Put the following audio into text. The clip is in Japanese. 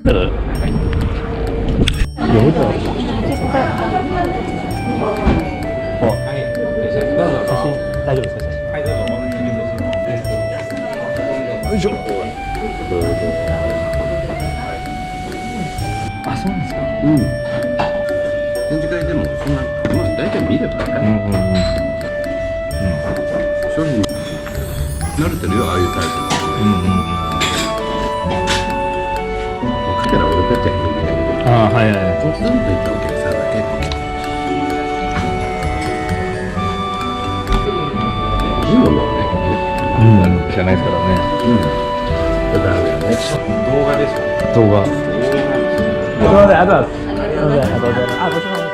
大丈夫ですか？はい、どうぞ。よいしょ。あ、そうなんですか。うん。展示会でもそんな、まあ大体見れば分かる。商品慣れてるよ、ああいうタイプの。かけら俺たちは変だけど。ああ、はいはい。ポツンといったお客さんが結構来て。いいものはね、知らないですからね。だからね。動画ですか？動画。動画で、あとは、あ、ごちそうさまです。